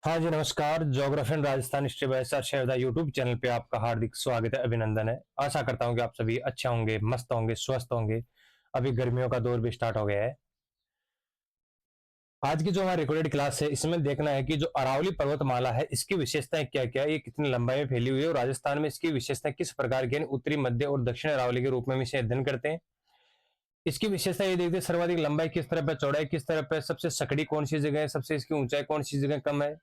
हाँ जी, नमस्कार। Geography and Rajasthan history by sir Sherda YouTube channel पे आपका हार्दिक स्वागत है, अभिनंदन है। आशा करता हूँ कि आप सभी अच्छे होंगे, मस्त होंगे, स्वस्थ होंगे। अभी गर्मियों का दौर भी स्टार्ट हो गया है। आज की जो हमारी रिकॉर्डेड क्लास है, इसमें देखना है कि जो अरावली पर्वतमाला है, इसकी विशेषताएं क्या-क्या है, ये कितनी लंबाई में फैली हुई है और राजस्थान में इसकी विशेषताएं किस प्रकार की है, उत्तरी, मध्य और दक्षिण अरावली के रूप में हम इसे अध्ययन करते हैं। इसकी विशेषता ये देखते हैं, सर्वाधिक लंबाई किस तरफ है, चौड़ाई किस तरफ है, सबसे सकड़ी कौन सी जगह है, सबसे इसकी ऊंचाई कौन सी जगह कम है।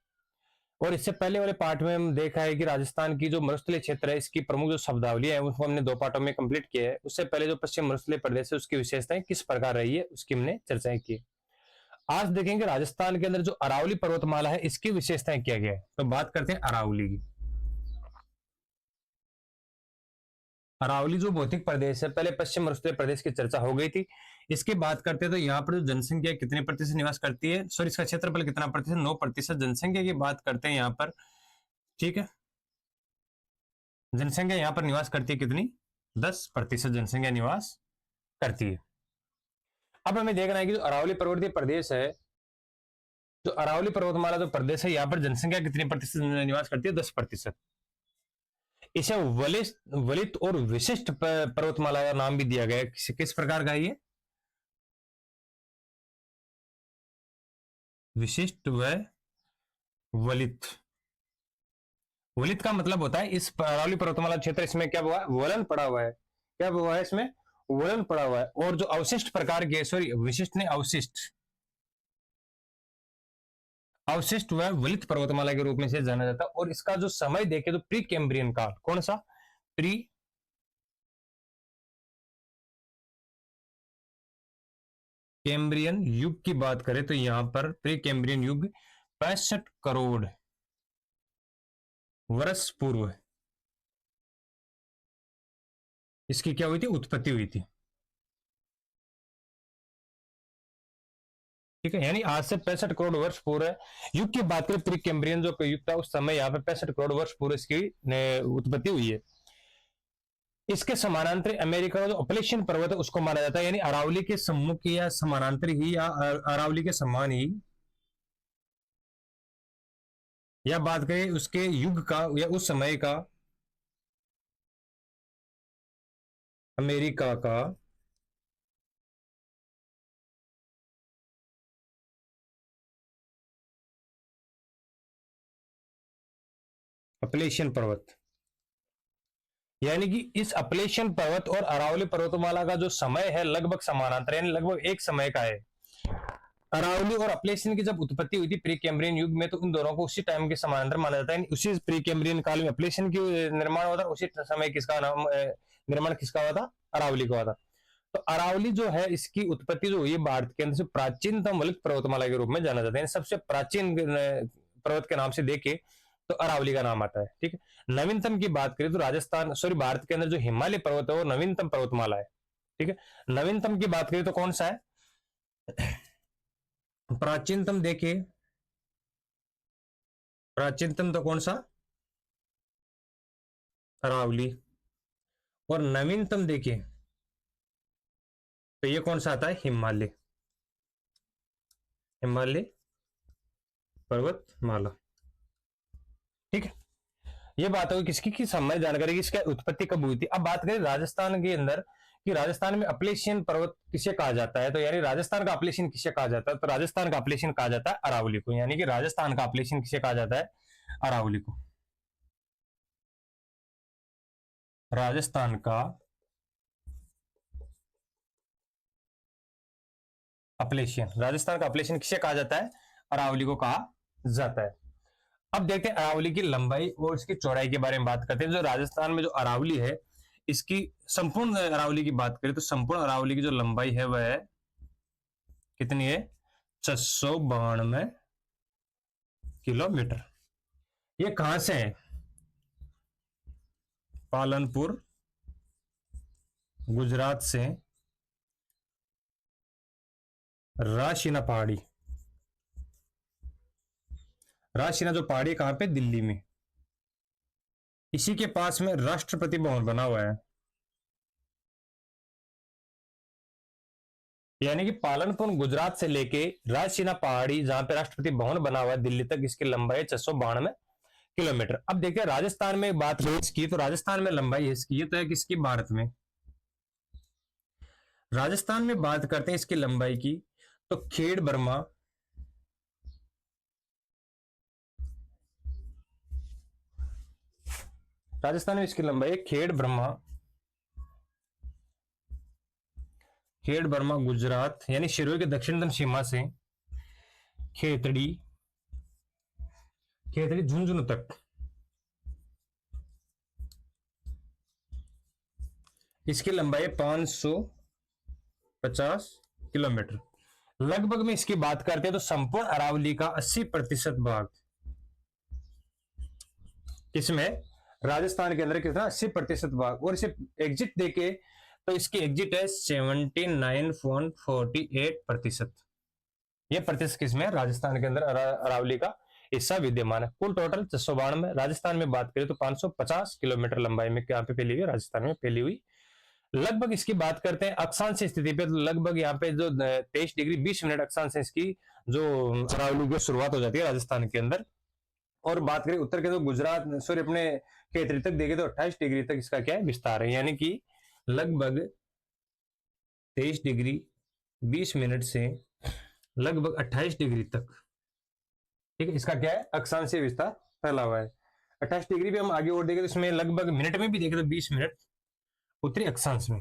और इससे पहले वाले पार्ट में हम देखा है कि राजस्थान की जो मरुस्थलीय क्षेत्र है, इसकी प्रमुख जो शब्दावली है उसको हमने दो पार्टों में कंप्लीट किया है। उससे पहले जो पश्चिम मरुस्थलीय प्रदेश है उसकी विशेषताएं किस प्रकार रही है उसकी हमने चर्चाएं की। आज देखेंगे राजस्थान के अंदर जो अरावली पर्वतमाला है इसकी विशेषताएं क्या क्या है। तो बात करते हैं अरावली की। अरावली जो भौतिक प्रदेश है, पहले पश्चिम मरुस्थलीय प्रदेश की चर्चा हो गई थी। इसकी बात करते हैं तो यहाँ पर जो जनसंख्या कितने प्रतिशत निवास करती है, सॉरी इसका क्षेत्रफल कितना प्रतिशत, 9% जनसंख्या की बात करते हैं यहाँ पर। ठीक है, जनसंख्या यहाँ पर निवास करती है कितनी, 10% जनसंख्या निवास करती है। अब हमें देखना है कि जो अरावली पर्वतीय प्रदेश है, जो अरावली पर्वतमाला जो प्रदेश है, यहाँ पर जनसंख्या कितनी प्रतिशत निवास करती है, 10%। इसे वलित वलित और विशिष्ट पर्वतमाला का नाम भी दिया गया है। किस प्रकार का ये, विशिष्ट व वलित। वलित का मतलब होता है इस अरावली पर्वतमाला क्षेत्र, इसमें क्या हुआ है, वलन पड़ा हुआ है। क्या हुआ है इसमें, वलन पड़ा हुआ है। और जो अवशिष्ट प्रकार के, सॉरी विशिष्ट ने अवशिष्ट, अवशिष्ट व वलित पर्वतमाला के रूप में से जाना जाता है। और इसका जो समय देखे तो प्री कैम्ब्रियन काल, कौन सा, प्री कैम्ब्रियन युग की बात करें तो यहां पर प्री कैम्ब्रियन युग 65 करोड़ वर्ष पूर्व इसकी क्या हुई थी, उत्पत्ति हुई थी। ठीक है, यानी आज से 65 करोड़ वर्ष पूर्व युग की बात करें, प्री कैम्ब्रियन जो युग था उस समय यहाँ पे 65 करोड़ वर्ष पूर्व इसकी उत्पत्ति हुई है। इसके समानांतर अमेरिका का जो अपलेशियन पर्वत है उसको माना जाता है, यानी अरावली के सम्मुख या समानांतर ही या अरावली के समान ही, या बात करें उसके युग का या उस समय का, अमेरिका का अपलेशियन पर्वत, यानी कि इस अपलेशियन पर्वत और अरावली पर्वतमाला का जो समय है लगभग समानांतर, यानी लगभग एक समय का है। अरावली और अपलेशियन की जब उत्पत्ति हुई थी प्री कैम्ब्रियन युग में, तो इन दोनों को उसी टाइम के समानांतर माना जाता है। उसी प्री कैम्ब्रियन काल में अपलेशियन की निर्माण हुआ था, उसी समय किसका नाम निर्माण किसका हुआ था, अरावली का हुआ था। तो अरावली जो है इसकी उत्पत्ति जो हुई है भारत के अंदर से प्राचीनतम वलित पर्वतमाला के रूप में जाना जाता है। सबसे प्राचीन पर्वत के नाम से देखे तो अरावली का नाम आता है। ठीक है, नवीनतम की बात करें तो राजस्थान, सॉरी भारत के अंदर जो हिमालय पर्वत है वो नवीनतम पर्वतमाला है। ठीक है, नवीनतम की बात करें तो कौन सा है, प्राचीनतम देखिए, प्राचीनतम तो कौन सा, अरावली। और नवीनतम देखिए तो ये कौन सा आता है, हिमालय, हिमालय पर्वतमाला। ठीक है, ये बात होगी किसकी, की समय जानकारी की इसकी उत्पत्ति कब हुई थी। अब बात करें राजस्थान के अंदर कि राजस्थान में अपलेशियन पर्वत किसे कहा जाता है, तो यानी राजस्थान का अपलेशियन किसे कहा जाता है, तो राजस्थान का अपलेशियन कहा जाता है अरावली को। यानी कि राजस्थान का अपलेशियन किसे कहा जाता है, अरावली को। राजस्थान का अपलेशियन, राजस्थान का अपलेशियन किसे कहा जाता है, अरावली को कहा जाता है। अब देखते हैं अरावली की लंबाई और इसकी चौड़ाई के बारे में बात करते हैं। जो राजस्थान में जो अरावली है, इसकी संपूर्ण अरावली की बात करें तो संपूर्ण अरावली की जो लंबाई है वह कितनी है, 692 किलोमीटर। ये कहां से है, पालनपुर गुजरात से राशीना पहाड़ी, राशीना जो पहाड़ी कहां पे, दिल्ली में, इसी के पास में राष्ट्रपति भवन बना हुआ है। यानी कि पालनपुर गुजरात से लेके रायसीना पहाड़ी जहां पे राष्ट्रपति भवन बना हुआ है दिल्ली तक, इसकी लंबाई 692 किलोमीटर। अब देखते हैं राजस्थान में बात करें इसकी, तो राजस्थान में लंबाई इसकी ये तो है किसकी, भारत में। राजस्थान में बात करते हैं इसकी लंबाई की, तो खेड़ बर्मा, राजस्थान में इसकी लंबाई है खेड़ बर्मा गुजरात, यानी शिरोई के दक्षिणतम सीमा से खेतड़ी झुंझुनू तक, इसकी लंबाई 550 किलोमीटर। लगभग में इसकी बात करते हैं तो संपूर्ण अरावली का 80% भाग किसमें, राजस्थान के अंदर कितना, 80% भाग। और इसे एग्जिट देके तो इसकी एग्जिट है 79.48%। यह प्रतिशत किसमें, राजस्थान के अंदर अरावली का हिस्सा विद्यमान है। कुल टोटल 692। राजस्थान में बात करें तो 550 किलोमीटर लंबाई में यहाँ पे फैली हुई, राजस्थान में फैली हुई। लगभग इसकी बात करते हैं अक्षांश स्थिति पे, तो लगभग यहाँ पे जो 23 डिग्री 20 मिनट अक्षांश इसकी जो अरावली की शुरुआत हो जाती है राजस्थान के अंदर। और बात करें उत्तर के तो गुजरात सॉरी अपने खेतरी तक देखे तो 28 डिग्री तक इसका क्या है, विस्तार है। यानी कि लगभग 23 डिग्री 20 मिनट से लगभग 28 डिग्री तक, ठीक है, इसका क्या है, अक्षांशीय विस्तार फैला हुआ है। 28 डिग्री भी हम आगे और देखें तो इसमें लगभग मिनट में भी देखें तो 20 मिनट उत्तरी अक्षांश में।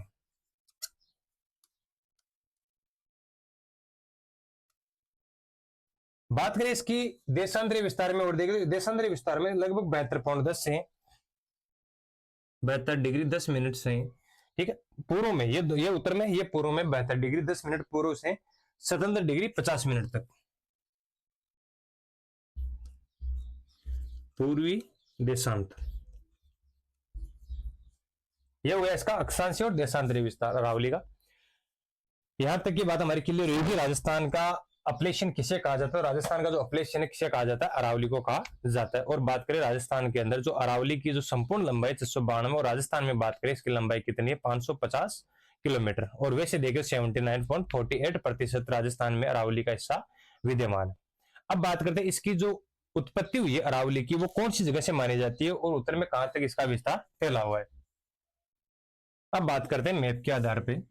बात करें इसकी देशांतरीय विस्तार में और देखें तो देशांतरीय विस्तार में लगभग 72.10 से 72 डिग्री 10 मिनट से, ठीक है, पूर्व में ये उत्तर में, ये पूर्व में 72 डिग्री 10 मिनट पूर्व से 77 डिग्री 50 मिनट तक पूर्वी देशांत। यह हुआ इसका अक्षांशीय और देशांतरीय विस्तार अरावली का। यहां तक की बात हमारी क्लियर हुई कि राजस्थान का अपलेशन किसे कहा जाता है, राजस्थान का जो अपलेशन है किसे कहा जाता है, अरावली को कहा जाता है। और बात करें राजस्थान के अंदर जो अरावली की जो संपूर्ण लंबाई 692, और राजस्थान में बात करें इसकी लंबाई कितनी है, 550 किलोमीटर। और वैसे देखें 79.48% राजस्थान में अरावली का हिस्सा विद्यमान है। अब बात करते हैं इसकी जो उत्पत्ति हुई है अरावली की, वो कौन सी जगह से मानी जाती है और उत्तर में कहां तक इसका विस्तार फैला हुआ है। अब बात करते हैं मैप के आधार पर।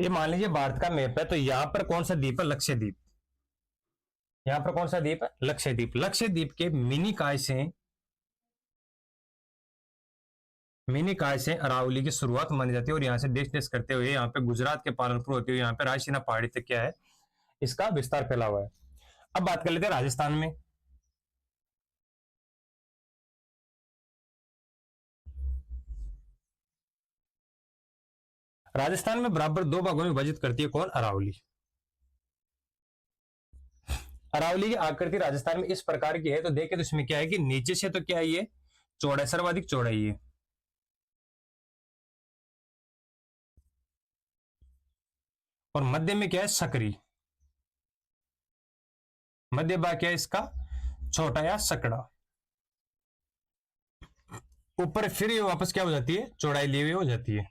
ये मान लीजिए भारत का मैप है, तो यहां पर कौन सा द्वीप है, लक्षद्वीप। यहां पर कौन सा द्वीप है, लक्षद्वीप। लक्षद्वीप के मिनी काय से अरावली की शुरुआत मानी जाती है। और यहां से देश देश करते हुए यहाँ पे गुजरात के पालनपुर होते हुए यहाँ पे रायसीना पहाड़ी तक क्या है, इसका विस्तार फैला हुआ है। अब बात कर लेते हैं राजस्थान में। राजस्थान में बराबर 2 भागों में विभाजित करती है कौन, अरावली। अरावली की आकृति राजस्थान में इस प्रकार की है, तो देखे तो इसमें क्या है कि नीचे से तो क्या है, ये चौड़ाई, सर्वाधिक चौड़ाई है, और मध्य में क्या है, सकरी। मध्य भाग क्या है इसका, छोटा या सकड़ा। ऊपर फिर ये वापस क्या हो जाती है, चौड़ाई ली हुई हो जाती है।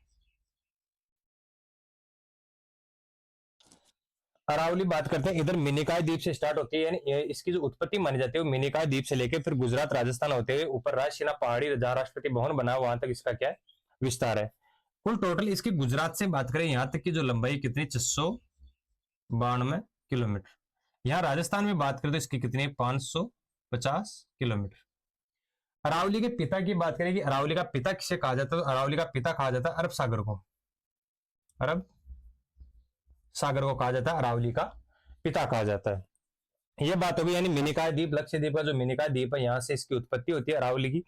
अरावली बात करते हैं, इधर मिनिकाय द्वीप से स्टार्ट होती है, यानी इसकी जो उत्पत्ति मानी जाती है वो मिनिकाय द्वीप से लेकर फिर गुजरात राजस्थान होते हुए ऊपर रायसीना पहाड़ी जहां राष्ट्रपति भवन बना वहां तक इसका क्या है, विस्तार है। कुल टोटल इसकी गुजरात से बात करें यहां तक की जो लंबाई कितनी, 692 किलोमीटर। यहाँ राजस्थान में बात करें तो इसकी कितनी, 550 किलोमीटर। अरावली के पिता की बात करें कि अरावली का पिता किसे कहा जाता है, तो अरावली का पिता कहा जाता है अरब सागर को। अरब सागर को कहा जाता है, अरावली का पिता कहा जाता है। यह बात होगी, यानी मिनिकाय द्वीप, लक्षद्वीप का जो मिनिकाय द्वीप है यहाँ से इसकी उत्पत्ति होती है अरावली की,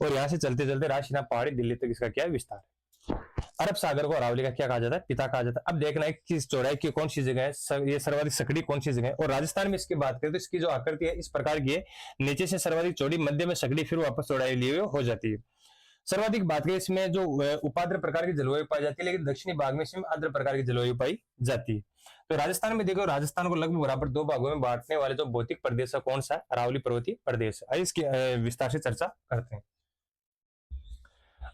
और यहाँ से चलते चलते रायसीना पहाड़ी दिल्ली तक इसका क्या है, विस्तार है। अरब सागर को अरावली का क्या कहा जाता है, पिता कहा जाता है। अब देखना है कि चौड़ाई की कौन सी जगह है, ये सर्वाधिक सकड़ी कौन सी जगह है। और राजस्थान में इसकी बात करें तो इसकी जो आकृति है इस प्रकार की है, नीचे से सर्वाधिक चौड़ी, मध्य में सकड़ी, फिर वापस चौड़ाई लिए हुए हो जाती है। सर्वाधिक बात करें इसमें जो उपाद्र प्रकार की जलवायु पाई जाती है, लेकिन दक्षिणी भाग में इसमें आर्द्र प्रकार की जलवायु पाई जाती है। तो राजस्थान में देखो, राजस्थान को लगभग बराबर दो भागों में बांटने वाले जो भौतिक प्रदेश है कौन सा है? अरावली पर्वतीय प्रदेश। आइए इसकी विस्तार से चर्चा करते हैं।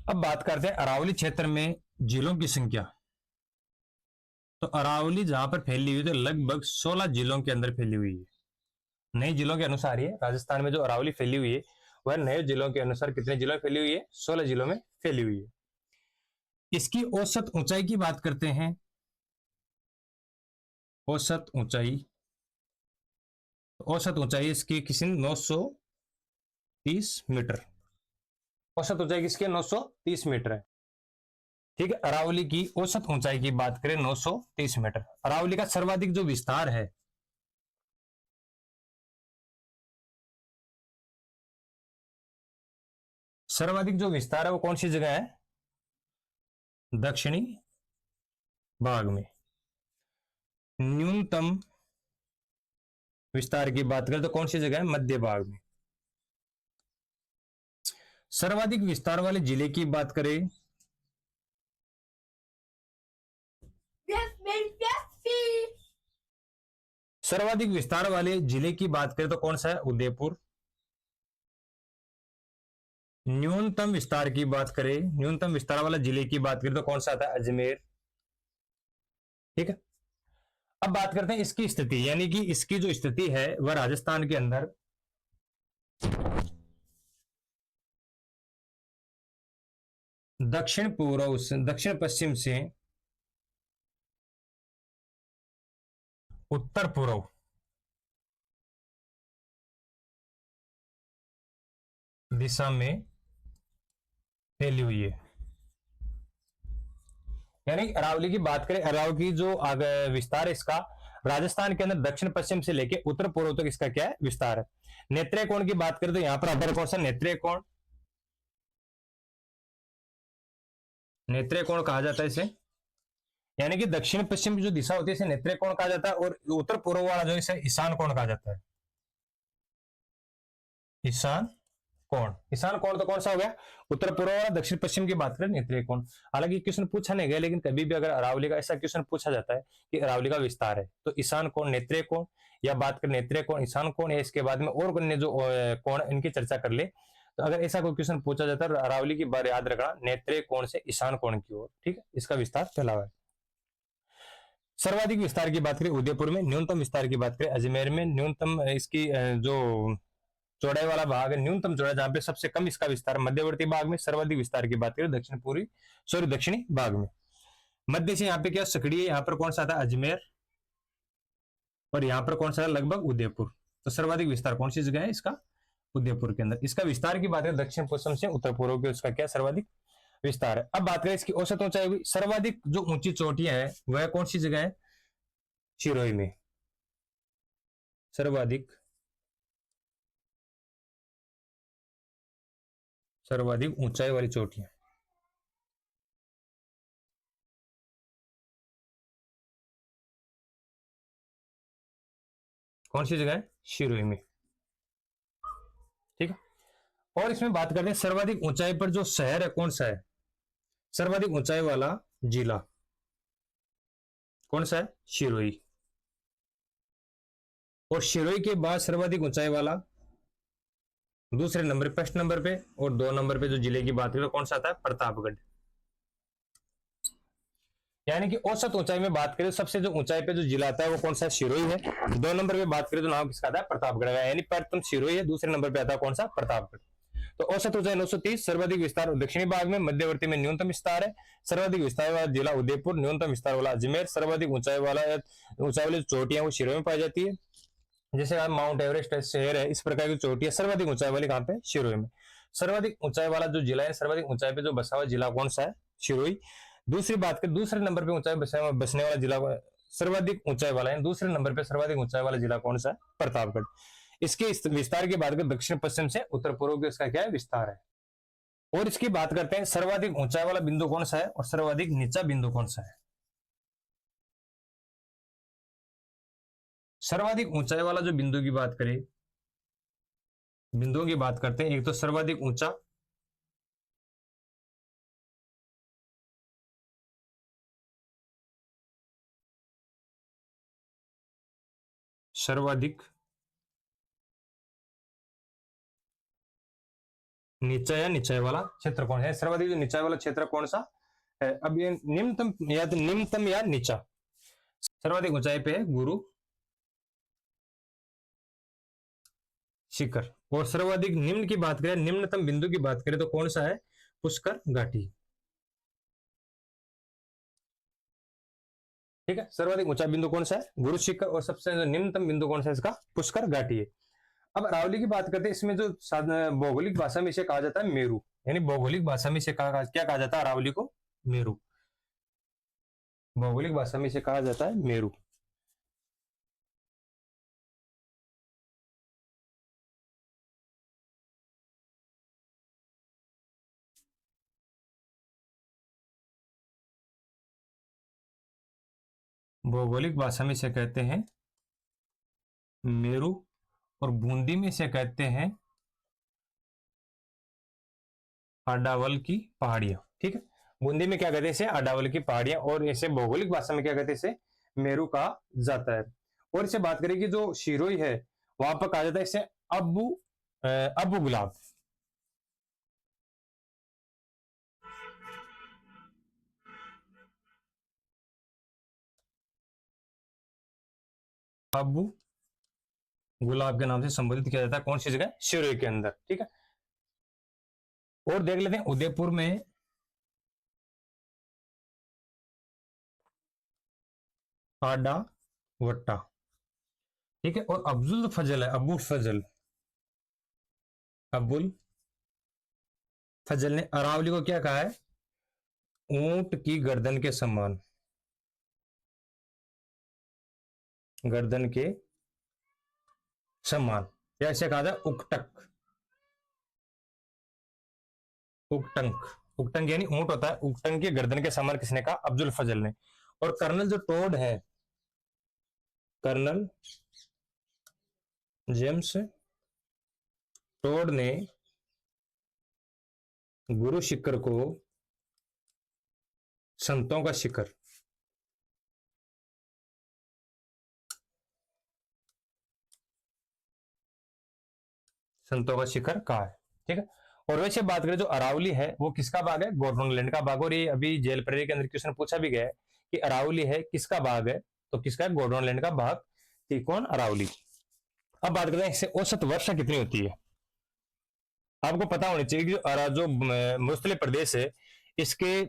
अब बात करते हैं अरावली क्षेत्र में जिलों की संख्या। तो अरावली जहां पर फैली हुई है तो लगभग 16 जिलों के अंदर फैली हुई है। नए जिलों के अनुसार ही राजस्थान में जो अरावली फैली हुई है वह नए जिलों के अनुसार कितने जिलों में फैली हुई है? 16 जिलों में फैली हुई है। इसकी औसत ऊंचाई की बात करते हैं। औसत ऊंचाई, औसत ऊंचाई इसकी किसी 930 मीटर। औसत ऊंचाई किसकी 930 मीटर है। ठीक है, अरावली की औसत ऊंचाई की बात करें 930 मीटर। अरावली का सर्वाधिक जो विस्तार है, सर्वाधिक जो विस्तार है वो कौन सी जगह है? दक्षिणी भाग में। न्यूनतम विस्तार की बात करें तो कौन सी जगह है? मध्य भाग में। सर्वाधिक विस्तार वाले जिले की बात करें सर्वाधिक विस्तार वाले जिले की बात करें तो कौन सा है? उदयपुर। न्यूनतम विस्तार की बात करें, न्यूनतम विस्तार वाला जिले की बात करें तो कौन सा आता है? अजमेर। ठीक है, अब बात करते हैं इसकी स्थिति, यानी कि इसकी जो स्थिति है वह राजस्थान के अंदर दक्षिण पूर्व से, दक्षिण पश्चिम से उत्तर पूर्व दिशा में फैली हुई है। यानी अरावली की बात करें, अरावली की जो विस्तार है इसका राजस्थान के अंदर दक्षिण पश्चिम से लेके उत्तर पूर्व तक इसका क्या है? विस्तार है। नेत्रेय कोण की बात करें तो यहां पर अपर कौन सा? नेत्रेय कोण। नेत्रेय कोण कहा जाता है इसे, यानी कि दक्षिण पश्चिम की जो दिशा होती है इसे नेत्रेय कोण कहा जाता है, और उत्तर पूर्व वाला जो इसे ईशान कोण कहा जाता है। ईशान कोण, ईशान कोण तो कौन सा हो गया? उत्तर पूर्व वाला। दक्षिण पश्चिम की बात करें नेत्रेय कोण। हालांकि क्वेश्चन पूछा नहीं गया, लेकिन कभी भी अगर अरावली का ऐसा क्वेश्चन पूछा जाता है कि अरावली का विस्तार है तो ईशान कोण, नेत्रेय कोण, या बात करें नेत्रेय कोण, ईशान कोण, या इसके बाद में और अन्य जो कोण इनकी चर्चा कर ले, तो अगर ऐसा कोई क्वेश्चन पूछा जाता है अरावली की बार याद रखना नेत्रेय कोण से ईशान कोण की ओर। ठीक है, इसका विस्तार फैला हुआ है। सर्वाधिक विस्तार की बात करें उदयपुर में, न्यूनतम विस्तार की बात करें अजमेर में। न्यूनतम इसकी जो चौड़ाई वाला भाग है, न्यूनतम चौड़ाई जहां पे सबसे कम इसका विस्तार मध्यवर्ती भाग में। सर्वाधिक विस्तार की बात करें दक्षिण पूर्वी दक्षिणी भाग में। मध्य से यहाँ पे क्या सक्रिय, यहाँ पर कौन सा था? अजमेर, और यहाँ पर कौन सा था? लगभग उदयपुर। तो सर्वाधिक विस्तार कौन सी जगह है इसका? उदयपुर के अंदर। इसका विस्तार की बात करें दक्षिण पश्चिम से उत्तर पूर्व के, उसका क्या सर्वाधिक विस्तार है। अब बात करें इसकी औसत ऊंचाई हुई। सर्वाधिक जो ऊंची चोटियां है वह कौन सी जगह है? सिरोही में। सर्वाधिक सर्वाधिक ऊंचाई वाली चोटियां कौन सी जगह है? सिरोही में। ठीक है, और इसमें बात करते हैं सर्वाधिक ऊंचाई पर जो शहर है कौन सा है? सर्वाधिक ऊंचाई वाला जिला कौन सा है? सिरोही। और सिरोही के बाद सर्वाधिक ऊंचाई वाला दूसरे नंबर, फर्स्ट नंबर पे, और 2 नंबर पे जो जिले की बात करें तो कौन सा आता है? प्रतापगढ़। यानी कि औसत ऊंचाई में बात करें सबसे जो ऊंचाई पे जो जिला आता है वो कौन सा? सिरोही है। 2 नंबर पे बात करें तो नाम किसका आता है? प्रतापगढ़ का। यानी प्रथम सिरोही है, दूसरे नंबर पे आता है कौन सा? प्रतापगढ़। तो औसत ऊंचाई 930। सर्वाधिक विस्तार दक्षिणी भाग में, मध्यवर्ती में न्यूनतम विस्तार है। सर्वाधिक विस्तार वाला जिला उदयपुर, न्यूनतम विस्तार वाला अजमेर। सर्वाधिक ऊंचाई वाली चोटियां वो सिरोही में पाई जाती है। जैसे माउंट एवरेस्ट शहर है, इस प्रकार की चोटियां सर्वाधिक ऊंचाई वाली कहां पे? सिरोही में। सर्वाधिक ऊंचाई वाला जो जिला है, सर्वाधिक ऊंचाई पे जो बसा हुआ जिला कौन सा है? सिरोही। दूसरी बात करें दूसरे नंबर पे ऊंचाई बसने वाला जिला, सर्वाधिक ऊंचाई वाला है दूसरे नंबर पे सर्वाधिक ऊंचाई वाला जिला कौन सा है? प्रतापगढ़। इसके विस्तार की बात करें दक्षिण पश्चिम से उत्तर पूर्व के, इसका क्या है? विस्तार है। और इसकी बात करते हैं सर्वाधिक ऊंचाई वाला बिंदु कौन सा है और सर्वाधिक नीचा बिंदु कौन सा है। सर्वाधिक ऊंचाई वाला जो बिंदु की बात करें, बिंदुओं की बात करते हैं, एक तो सर्वाधिक ऊंचा सर्वाधिक नीचा या नीचे वाला क्षेत्र कौन है? सर्वाधिक जो नीचा वाला क्षेत्र कौन सा है? अब ये निम्नतम या नीचा। सर्वाधिक ऊंचाई पे है गुरु शिखर। और सर्वाधिक निम्न की बात करें, निम्नतम बिंदु की बात करें तो कौन सा है? पुष्कर घाटी। ठीक है, सर्वाधिक ऊंचा बिंदु कौन सा है? गुरु शिखर। और सबसे निम्नतम बिंदु कौन सा है इसका? पुष्कर घाटी है। अब अरावली की बात करते हैं, इसमें जो भौगोलिक भाषा में इसे कहा जाता है मेरू, यानी भौगोलिक भाषा में इसे क्या कहा जाता है अरावली को? मेरू। भौगोलिक भाषा में इसे कहा जाता है मेरू। भौगोलिक भाषा में इसे कहते हैं मेरू। और बूंदी में इसे कहते हैं अडावल की पहाड़ियां। ठीक है, बूंदी में क्या कहते हैं इसे? अडावल की पहाड़ियां। और इसे भौगोलिक भाषा में क्या कहते हैं? इसे मेरू कहा जाता है। और इसे बात करें कि जो शिरोई है वहां पर कहा जाता है इसे अबू गुलाब। अबू गुलाब के नाम से संबोधित किया जाता है। कौन सी जगह? शिरोई के अंदर। ठीक है, और देख लेते हैं उदयपुर में आडा वट्टा। ठीक है, और अब्दुल फजल है, अबू फजल, अबुल फजल ने अरावली को क्या कहा है? ऊंट की गर्दन के समान। गर्दन के समान, या इसे कहा था उकटक। उकटंक। उकटंक यानी ऊंट होता है, उकटंक के गर्दन के समान किसने कहा? अब्दुल फजल ने। और कर्नल जो टोड है, कर्नल जेम्स टोड ने गुरु शिखर को संतों का शिखर, संतों का शिखर कहा है। ठीक है, और वैसे बात करें जो अरावली है वो किसका भाग है? गोंडवाना का भाग। और ये अभी जेल प्रहरी के अंदर क्वेश्चन पूछा भी गया है कि अरावली है किसका भाग है? तो किसका है? गोंडवाना का भाग थी। कौन? अरावली। अब बात करते हैं इससे औसत वर्षा कितनी होती है। आपको पता होनी चाहिए कि जो मुस्तलिफ प्रदेश है इसके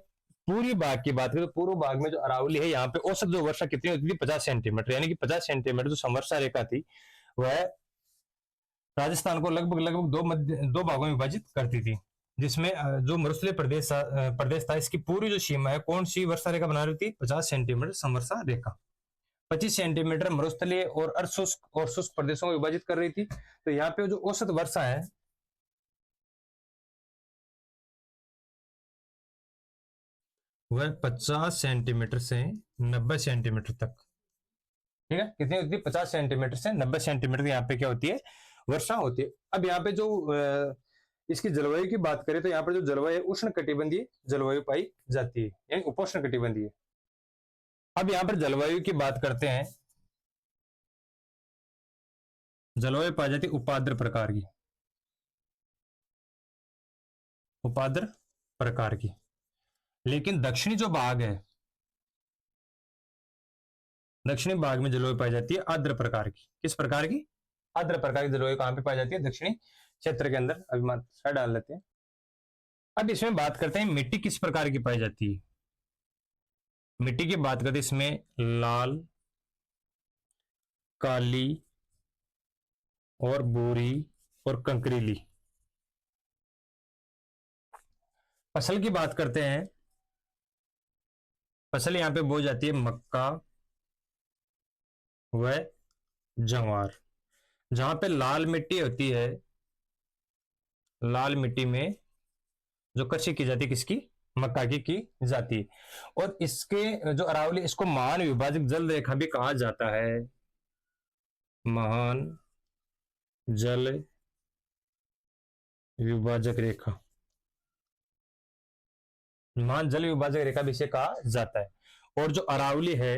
पूरी भाग की बात करें तो पूर्व भाग में जो अरावली है यहाँ पे औसत जो वर्षा कितनी होती थी? 50 सेंटीमीटर, यानी कि 50 सेंटीमीटर जो समवर्षा रेखा थी वह राजस्थान को लगभग लगभग दो भागों में विभाजित करती थी। जिसमें जो मरुस्थलीय प्रदेश था इसकी पूरी जो सीमा है कौन सी वर्षा रेखा बना रही थी? 50 सेंटीमीटर समवर्षा रेखा। 25 सेंटीमीटर मरुस्थलीय और अर्धशुष्क और शुष्क प्रदेशों को विभाजित कर रही थी। तो यहाँ पे जो औसत वर्षा है वह 50 सेंटीमीटर से 90 सेंटीमीटर तक। ठीक है, कितनी होती है? 50 सेंटीमीटर से 90 सेंटीमीटर यहाँ पे क्या होती है? वर्षा होती है। अब यहाँ पे जो इसकी जलवायु की बात करें तो यहाँ पर जो जलवायु है उष्ण कटिबंधीय जलवायु पाई जाती है, यानी उपोष्ण कटिबंधीय। अब यहाँ पर जलवायु की बात करते हैं, जलवायु पाई जाती है उपाद्र प्रकार की, उपाद्र प्रकार की। लेकिन दक्षिणी जो भाग है, दक्षिणी भाग में जलवायु पाई जाती है आर्द्र प्रकार की। किस प्रकार की? आर्द्र प्रकार की जलवायु कहां पे पाई जाती है? दक्षिणी क्षेत्र के अंदर। अभी मात्रा डाल लेते हैं। अब इसमें बात करते हैं मिट्टी किस प्रकार की पाई जाती है। मिट्टी की बात करते हैं इसमें लाल, काली और बोरी और कंकरीली। फसल की बात करते हैं, फसल यहां पे बोई जाती है मक्का व जवार। जहां पे लाल मिट्टी होती है, लाल मिट्टी में जो कृषि की जाती है किसकी? मक्का की जाती है। और इसके जो अरावली, इसको महान विभाजक जल रेखा भी कहा जाता है। महान जल विभाजक रेखा, महान जल विभाजक रेखा भी इसे कहा जाता है। और जो अरावली है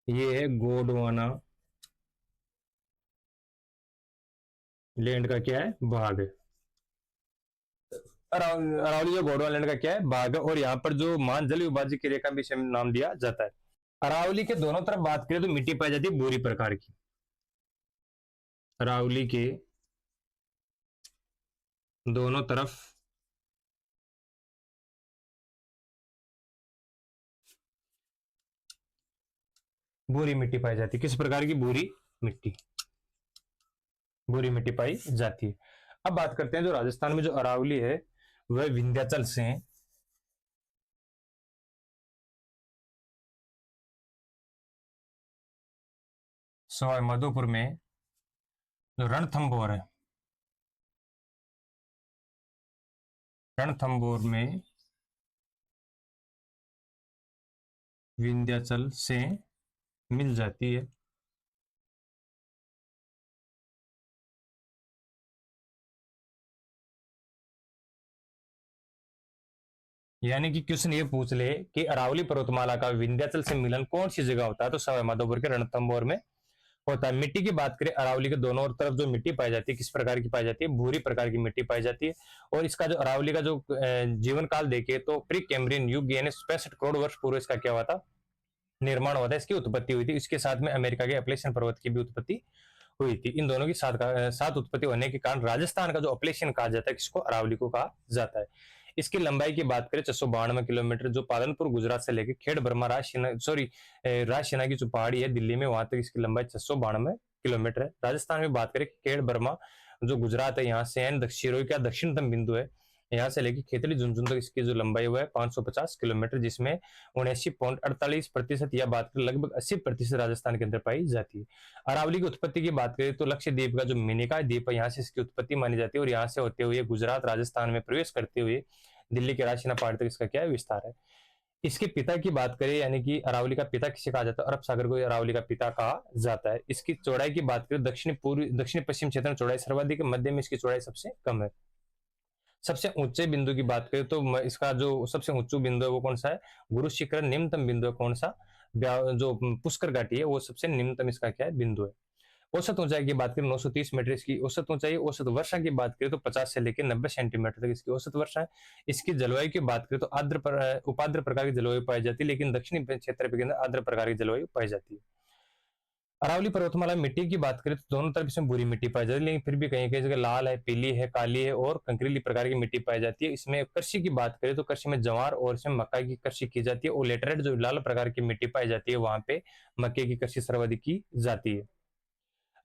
ये है गोंडवाना लैंड का क्या है, भाग है। अरावली जो गोंडवाना लैंड का क्या है, भाग है। और यहाँ पर जो मान जल विभाज्य की रेखा भी सेम नाम दिया जाता है। अरावली के दोनों तरफ बात करें तो मिट्टी पाई जाती है भूरी प्रकार की। अरावली के दोनों तरफ भूरी मिट्टी पाई जाती है। किस प्रकार की, भूरी मिट्टी, भूरी मिट्टी पाई जाती है। अब बात करते हैं जो राजस्थान में जो अरावली है वह विंध्याचल से सवाई माधोपुर में जो रणथंभौर है, रणथंभौर में विंध्याचल से मिल जाती है। यानी कि क्वेश्चन ये पूछ ले कि अरावली पर्वतमाला का विंध्याचल से मिलन कौन सी जगह होता है, तो सवाई माधोपुर के रणथंभौर में होता है। मिट्टी की बात करें, अरावली के दोनों तरफ जो मिट्टी पाई जाती है किस प्रकार की पाई जाती है, भूरी प्रकार की मिट्टी पाई जाती है। और इसका जो अरावली का जो जीवन काल देखे तो प्री कैम्ब्रियन युग यानी 65 करोड़ वर्ष पूर्व इसका क्या हुआ था, निर्माण हुआ था, इसकी उत्पत्ति हुई थी। इसके साथ में अमेरिका के अपलेशियन पर्वत की भी उत्पत्ति हुई थी। इन दोनों की साथ उत्पत्ति होने के कारण राजस्थान का जो अपलेशियन कहा जाता है किसको, अरावली को कहा जाता है। इसकी लंबाई की बात करें 692 किलोमीटर, जो पालनपुर गुजरात से लेकर खेड़ बर्मा राजसेना की जो पहाड़ी है दिल्ली में, वहां तक इसकी लंबाई 692 किलोमीटर है। राजस्थान में बात करें खेड़ बर्मा जो गुजरात है यहाँ से शिरोई का दक्षिणतम बिंदु है, यहाँ से लेकर खेतली झुंझुनू तक इसकी जो लंबाई हुआ है 550 किलोमीटर, जिसमें 79.48% या बात करें लगभग 80% राजस्थान के अंदर पाई जाती है। अरावली की उत्पत्ति की बात करें तो लक्षद्वीप का जो मिनिकॉय द्वीप है यहाँ से इसकी उत्पत्ति मानी जाती है, और यहाँ से होते हुए गुजरात राजस्थान में प्रवेश करते हुए दिल्ली के राजसेना पहाड़ तक इसका क्या है, विस्तार है। इसके पिता की बात करें, यानी कि अरावली का पिता किसे कहा जाता है, अरब सागर को अरावली का पिता कहा जाता है। इसकी चौड़ाई की बात करें दक्षिण पश्चिम क्षेत्र में चौड़ाई सर्वाधिक, मध्य में इसकी चौड़ाई सबसे कम है। सबसे ऊंचे बिंदु की बात करें तो इसका जो सबसे ऊंचा बिंदु है वो कौन सा है, गुरु शिखर। निम्नतम बिंदु है कौन सा, जो पुष्कर घाटी है वो सबसे निम्नतम इसका क्या है, बिंदु है। औसत ऊंचाई की बात करें 930 मीटर इसकी औसत ऊंचाई। औसत वर्षा की बात करें तो 50 से लेकर 90 सेंटीमीटर तक इसकी औसत वर्षा है। इसकी जलवायु की बात करें तो उपाद्र प्रकार की जलवायु पाई जाती है, लेकिन दक्षिणी क्षेत्र के अंदर आर्द्र प्रकार की जलवायु पाई जाती है। अरावली पर्वतमाला मिट्टी की बात करें तो दोनों तरफ इसमें बुरी मिट्टी पाई जाती है, लेकिन फिर भी कहीं कहीं जगह लाल है, पीली है, काली है और कंकरीली प्रकार की मिट्टी पाई जाती है। इसमें कृषि की बात करें तो कृषि में जवार और इसमें मक्का की कृषि की जाती है, और लेटराइट जो लाल प्रकार की मिट्टी पाई जाती है वहां पे मक्के की कृषि सर्वाधिक की जाती है।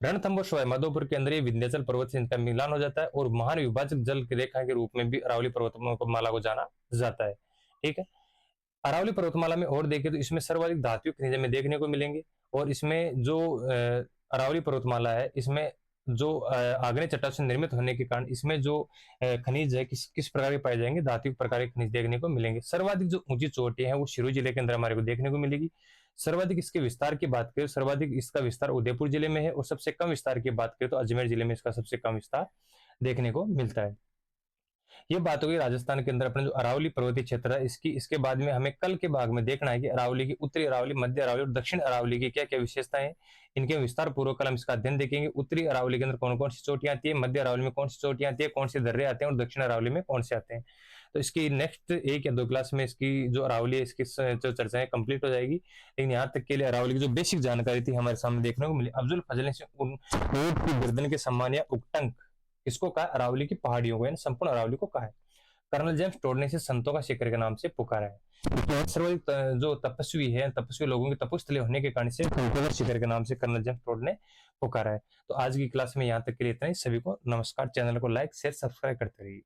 रणथंभौर सवाई माधोपुर के अंदर ये विंध्याचल पर्वत से इनका मिलान हो जाता है, और महान विभाजक जल की रेखा के रूप में भी अरावली पर्वतमाला को जाना जाता है। ठीक है। अरावली पर्वतमाला में और देखें तो इसमें सर्वाधिक धातु खनिज हमें देखने को मिलेंगे, और इसमें जो अरावली पर्वतमाला है इसमें जो आग्नेय चट्टान से निर्मित होने के कारण इसमें जो खनिज है किस किस प्रकार के पाए जाएंगे, धातु प्रकार के खनिज देखने को मिलेंगे। सर्वाधिक जो ऊंची चोटियां हैं वो सिरोही जिले के अंदर हमारे को देखने को मिलेगी। सर्वाधिक इसके विस्तार की बात करें, सर्वाधिक इसका विस्तार उदयपुर जिले में है, और सबसे कम विस्तार की बात करें तो अजमेर जिले में इसका सबसे कम विस्तार देखने को मिलता है। ये बात होगी राजस्थान के अंदर अपने जो अरावली पर्वतीय क्षेत्र है इसकी। इसके बाद में हमें कल के भाग में देखना है कि अरावली की उत्तरी अरावली, मध्य अरावली और दक्षिण अरावली की क्या क्या विशेषताएं हैं, इनके विस्तार पूर्वक कल हम इसका अध्ययन देखेंगे। उत्तरी अरावली के अंदर कौन कौन सी चोटियां आती है, मध्य अरावली में कौन सी चोटियां आती है, कौन से दर्रे आते हैं, और दक्षिण अरावली में कौन से आते हैं। तो इसकी नेक्स्ट 1 या 2 क्लास में इसकी जो अरावली है इसकी जो चर्चाएं कंप्लीट हो जाएगी। लेकिन यहाँ तक के लिए अरावली की जो बेसिक जानकारी थी हमारे सामने देखने को मिली। अब्दुल फजल ने ऊंट की गर्दन के सम्मान या उक्टंक इसको कहा, अरावली की पहाड़ियों को यानी संपूर्ण अरावली को कहा है। कर्नल जेम्स टोड ने इसे संतों का शिखर के नाम से पुकारा है। सर्वाधिक जो तपस्वी है, तपस्वी लोगों की तपस्थली होने के कारण से संतों का शिखर के नाम से कर्नल जेम्स टोड ने पुकारा है। तो आज की क्लास में यहाँ तक के लिए इतना ही। सभी को नमस्कार। चैनल को लाइक शेयर सब्सक्राइब करते रहिए।